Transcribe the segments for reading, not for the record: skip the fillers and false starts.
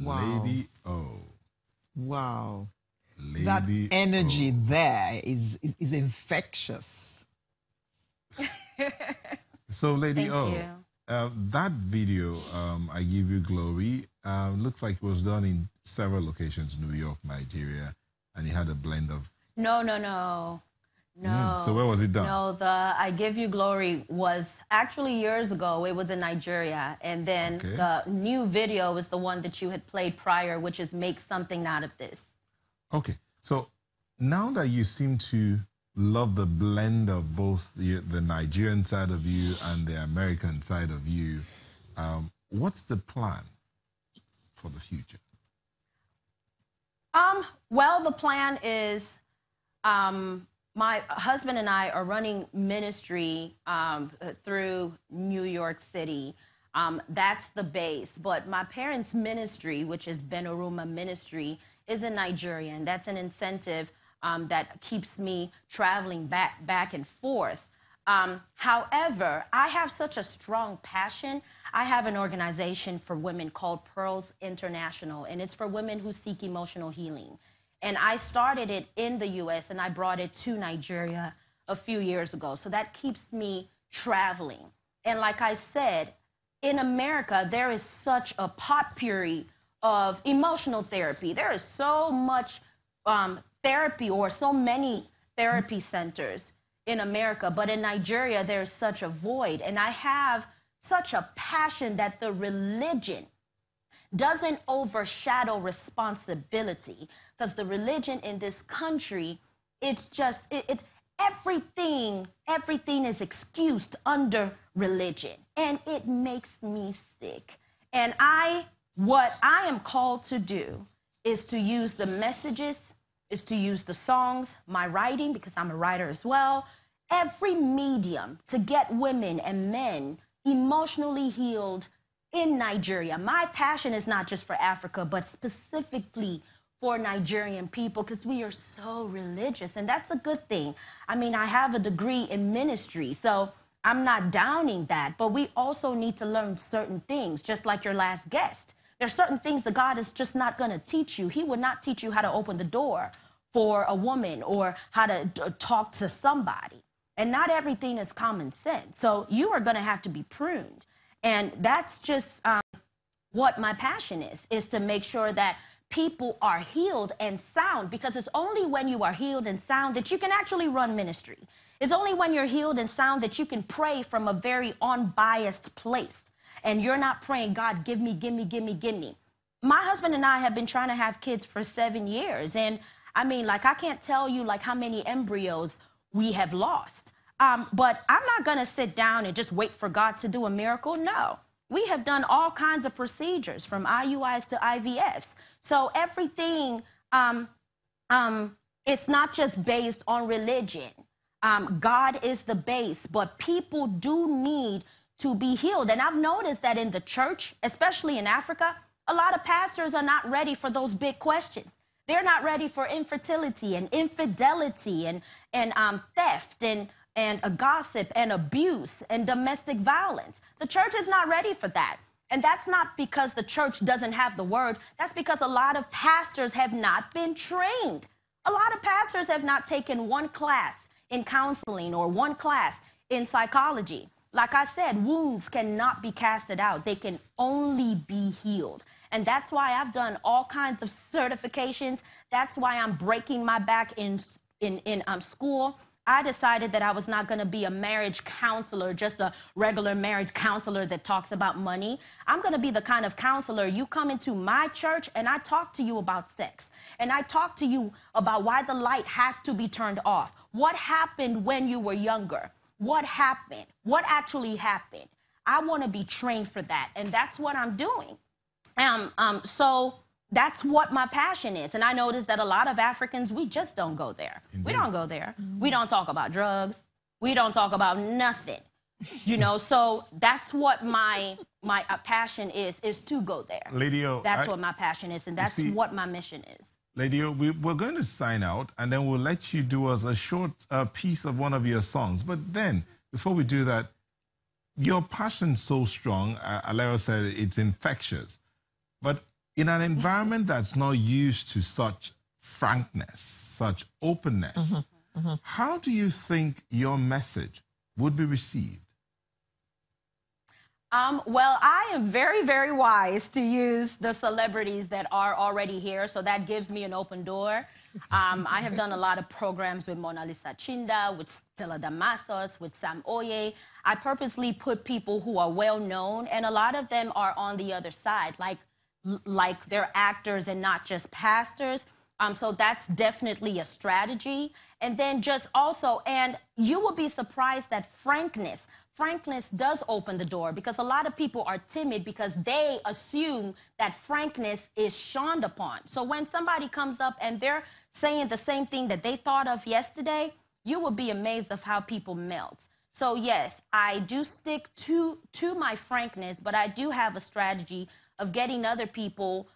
Wow. Lady O. Wow. Lady That energy O. there is infectious. So, Lady Thank O, you. that video, I Give You Glory, looks like it was done in several locations, New York, Nigeria, and it had a blend of... No. So where was it done? No, the I Give You Glory was actually years ago. It was in Nigeria. And then Okay. the new video was the one that you had played prior, which is Make Something Out of This. Okay. So now that you seem to love the blend of both the Nigerian side of you and the American side of you, what's the plan for the future? Well, the plan is my husband and I are running ministry through New York City. That's the base. But my parents' ministry, which is Benaruma Ministry, is in Nigeria. And that's an incentive that keeps me traveling back and forth. However, I have such a strong passion. I have an organization for women called Pearls International, and it's for women who seek emotional healing. And I started it in the U.S., and I brought it to Nigeria a few years ago. So that keeps me traveling. And like I said, in America, there is such a potpourri of emotional therapy. There is so much therapy, or so many therapy centers in America. But in Nigeria, there's such a void. And I have such a passion that the religion doesn't overshadow responsibility, because the religion in this country, it's just, everything is excused under religion, and it makes me sick. And what I am called to do is to use the messages, is to use the songs, my writing, because I'm a writer as well, every medium to get women and men emotionally healed in Nigeria. My passion is not just for Africa, but specifically for Nigerian people, because we are so religious, and that's a good thing. I mean, I have a degree in ministry, so I'm not downing that, but we also need to learn certain things, just like your last guest. There's certain things that God is just not going to teach you. He would not teach you how to open the door for a woman or how to talk to somebody. And not everything is common sense. So you are going to have to be pruned. And that's just what my passion is to make sure that people are healed and sound, because it's only when you are healed and sound that you can actually run ministry. It's only when you're healed and sound that you can pray from a very unbiased place. And you're not praying, God, give me, give me, give me, give me. My husband and I have been trying to have kids for 7 years. And I mean, like, I can't tell you like how many embryos we have lost. But I'm not going to sit down and just wait for God to do a miracle. No, we have done all kinds of procedures, from IUIs to IVFs. So everything, it's not just based on religion. God is the base, but people do need to be healed. And I've noticed that in the church, especially in Africa, a lot of pastors are not ready for those big questions. They're not ready for infertility and infidelity and theft and a gossip and abuse and domestic violence. The church is not ready for that. And that's not because the church doesn't have the word. That's because a lot of pastors have not been trained. A lot of pastors have not taken one class in counseling or one class in psychology. Like I said, wounds cannot be casted out. They can only be healed. And that's why I've done all kinds of certifications. That's why I'm breaking my back in school. I decided that I was not going to be a marriage counselor, just a regular marriage counselor that talks about money. I'm going to be the kind of counselor, you come into my church and I talk to you about sex. And I talk to you about why the light has to be turned off. What happened when you were younger? What happened? What actually happened? I want to be trained for that. And that's what I'm doing. So that's what my passion is. And I noticed that a lot of Africans, we just don't go there. Indeed. We don't go there. We don't talk about drugs. We don't talk about nothing. You know, so that's what my passion is to go there. Lady O, that's what my passion is, and that's what my mission is. Lady O, we're going to sign out, and then we'll let you do us a short piece of one of your songs. But then, before we do that, your passion's so strong. Aleo said it's infectious. But in an environment that's not used to such frankness, such openness, how do you think your message would be received? Well, I am very, very wise to use the celebrities that are already here, so that gives me an open door. I have done a lot of programs with Mona Lisa Chinda, with Stella Damasos, with Sam Oye. I purposely put people who are well known, and a lot of them are on the other side, like they're actors and not just pastors. So that's definitely a strategy. And then just also, and you will be surprised that frankness does open the door, because a lot of people are timid because they assume that frankness is shunned upon. So when somebody comes up and they're saying the same thing that they thought of yesterday, you will be amazed of how people melt. So yes, I do stick to my frankness, but I do have a strategy of getting other people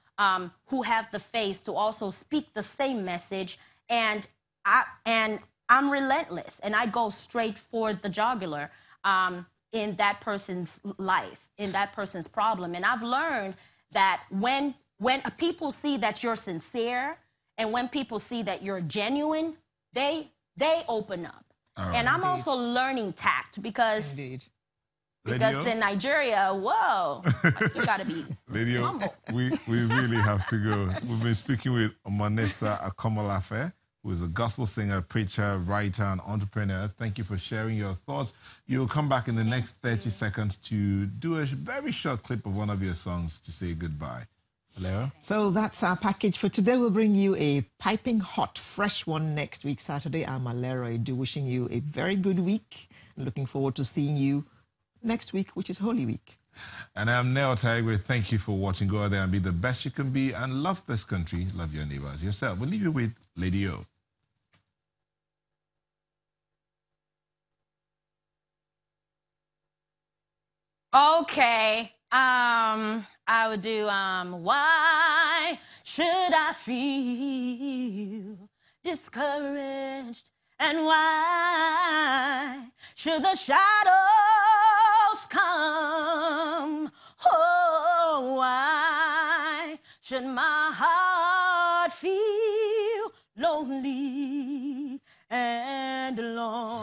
who have the face to also speak the same message, and I'm relentless, and I go straight for the jugular in that person's life, in that person's problem. And I've learned that when people see that you're sincere, and when people see that you're genuine, they open up. Right. And I'm also learning tact, because in Nigeria, whoa, you gotta be humble. we really have to go. We've been speaking with Omenesa Akomolafe, who is a gospel singer, preacher, writer, and entrepreneur. Thank you for sharing your thoughts. You'll come back in the next 30 seconds to do a very short clip of one of your songs to say goodbye. Hello? So that's our package for today. We'll bring you a piping hot, fresh one next week, Saturday. I'm Alera Edu, wishing you a very good week. Looking forward to seeing you next week, which is Holy Week. And I'm Neo Taigwe. Thank you for watching. Go out there and be the best you can be, and love this country, love your neighbors, yourself. We'll leave you with Lady O. Okay. I would do, why should I feel discouraged? And why should the shadows come? Oh, why should my heart feel lonely and alone?